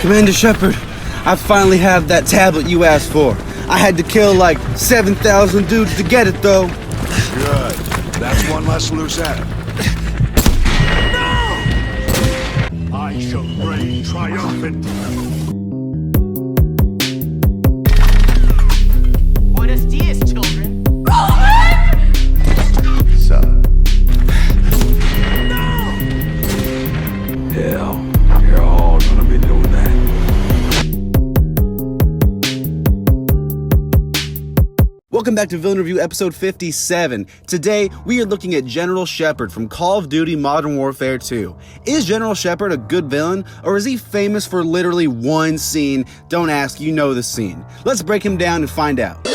Commander Shepard, I finally have that tablet you asked for. I had to kill like 7,000 dudes to get it, though. Good. That's one less loose end. No! I shall reign triumphant. Buenos dias, children. So. No! Hell, you're all gonna be doing that. Welcome back to Villain Review episode 57. Today, we are looking at General Shepard from Call of Duty Modern Warfare 2. Is General Shepard a good villain, or is he famous for literally one scene? Don't ask, you know the scene. Let's break him down and find out.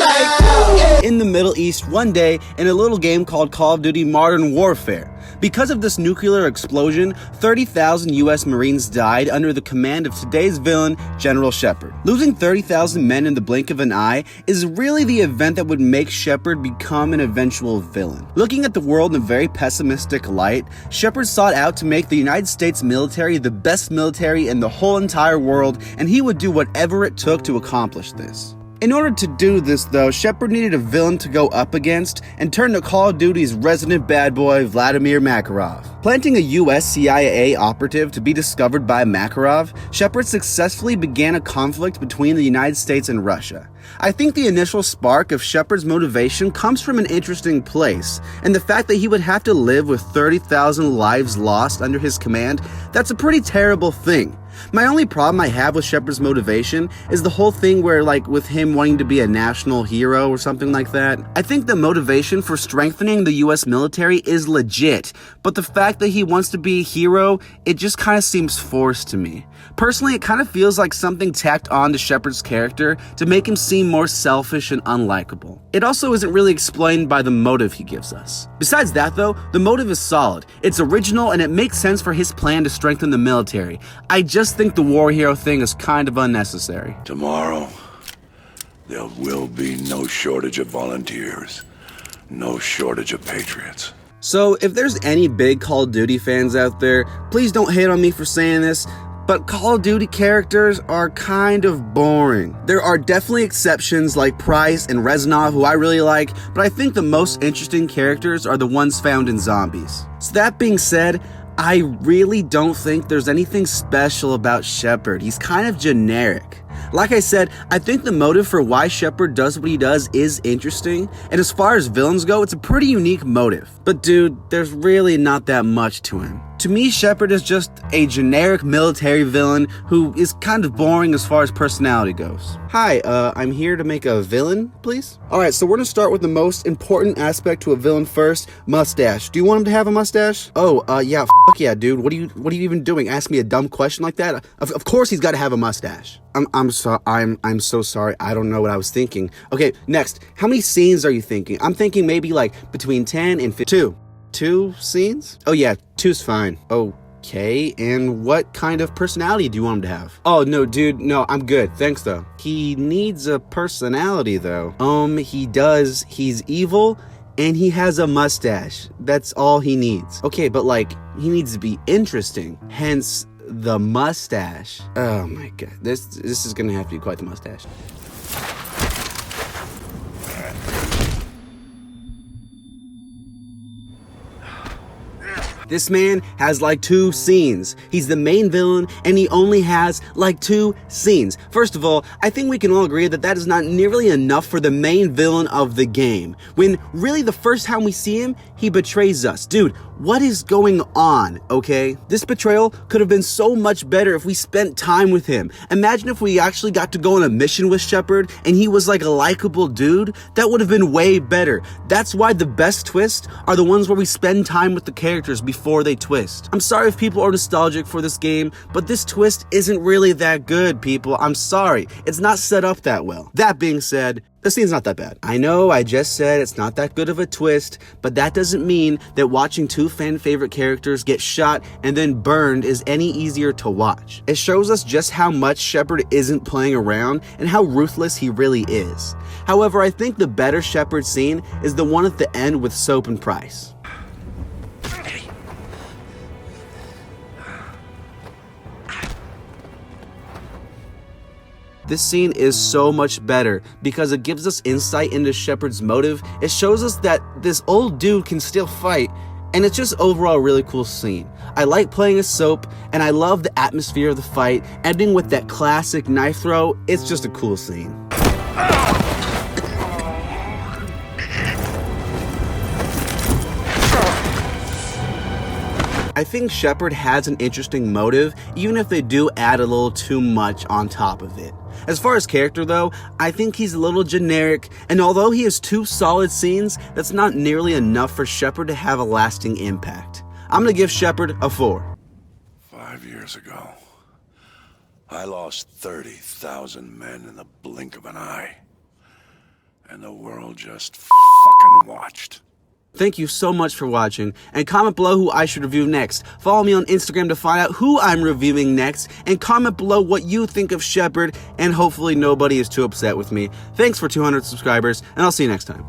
In the Middle East one day in a little game called Call of Duty Modern Warfare. Because of this nuclear explosion, 30,000 US Marines died under the command of today's villain, General Shepard. Losing 30,000 men in the blink of an eye is really the event that would make Shepard become an eventual villain. Looking at the world in a very pessimistic light, Shepard sought out to make the United States military the best military in the whole entire world, and he would do whatever it took to accomplish this. In order to do this, though, Shepard needed a villain to go up against and turn to Call of Duty's resident bad boy, Vladimir Makarov. Planting a US CIA operative to be discovered by Makarov, Shepard successfully began a conflict between the United States and Russia. I think the initial spark of Shepard's motivation comes from an interesting place, and the fact that he would have to live with 30,000 lives lost under his command, that's a pretty terrible thing. My only problem I have with Shepard's motivation is the whole thing where, like, with him wanting to be a national hero or something like that. I think the motivation for strengthening the US military is legit, but the fact that he wants to be a hero, it just kind of seems forced to me. Personally, it kind of feels like something tacked on to Shepard's character to make him seem more selfish and unlikable. It also isn't really explained by the motive he gives us. Besides that though, the motive is solid, it's original, and it makes sense for his plan to strengthen the military. I just think the war hero thing is kind of unnecessary. Tomorrow, there will be no shortage of volunteers. No shortage of patriots. So if there's any big Call of Duty fans out there, please don't hate on me for saying this, but Call of Duty characters are kind of boring. There are definitely exceptions like Price and Reznov, who I really like, but I think the most interesting characters are the ones found in zombies. So that being said, I really don't think there's anything special about Shepard. He's kind of generic. Like I said, I think the motive for why Shepard does what he does is interesting, and as far as villains go, it's a pretty unique motive. But dude, there's really not that much to him. To me, Shepard is just a generic military villain who is kind of boring as far as personality goes. Hi, I'm here to make a villain, please? Alright, so we're gonna start with the most important aspect to a villain first, mustache. Do you want him to have a mustache? Oh, yeah, yeah, dude. What are you even doing? Ask me a dumb question like that? Of course he's gotta have a mustache. I'm so sorry. I don't know what I was thinking. Okay, next. How many scenes are you thinking? I'm thinking maybe like between 10 and 15. Two scenes? Oh yeah, 2's fine. Okay, and what kind of personality do you want him to have? Oh no, dude, no, I'm good. Thanks though. He needs a personality though. He does. He's evil and he has a mustache. That's all he needs. Okay, but like, he needs to be interesting. Hence the mustache. Oh my god, this is gonna have to be quite the mustache. This man has like 2 scenes. He's the main villain and he only has like 2 scenes. First of all, I think we can all agree that that is not nearly enough for the main villain of the game. When really the first time we see him, he betrays us. Dude, what is going on, okay? This betrayal could have been so much better if we spent time with him. Imagine if we actually got to go on a mission with Shepard and he was like a likable dude. That would have been way better. That's why the best twists are the ones where we spend time with the characters before they twist. I'm sorry if people are nostalgic for this game, but this twist isn't really that good, people. I'm sorry. It's not set up that well. That being said, the scene's not that bad. I know I just said it's not that good of a twist, but that doesn't mean that watching 2 fan favorite characters get shot and then burned is any easier to watch. It shows us just how much Shepard isn't playing around and how ruthless he really is. However, I think the better Shepard scene is the one at the end with Soap and Price. This scene is so much better because it gives us insight into Shepard's motive. It shows us that this old dude can still fight, and it's just overall a really cool scene. I like playing as Soap, and I love the atmosphere of the fight, ending with that classic knife throw. It's just a cool scene. I think Shepard has an interesting motive, even if they do add a little too much on top of it. As far as character though, I think he's a little generic, and although he has 2 solid scenes, that's not nearly enough for Shepard to have a lasting impact. I'm gonna give Shepard a 4. 5 years ago, I lost 30,000 men in the blink of an eye. And the world just fucking watched. Thank you so much for watching, and comment below who I should review next. Follow me on Instagram to find out who I'm reviewing next, and comment below what you think of Shepard, and hopefully nobody is too upset with me. Thanks for 200 subscribers, and I'll see you next time.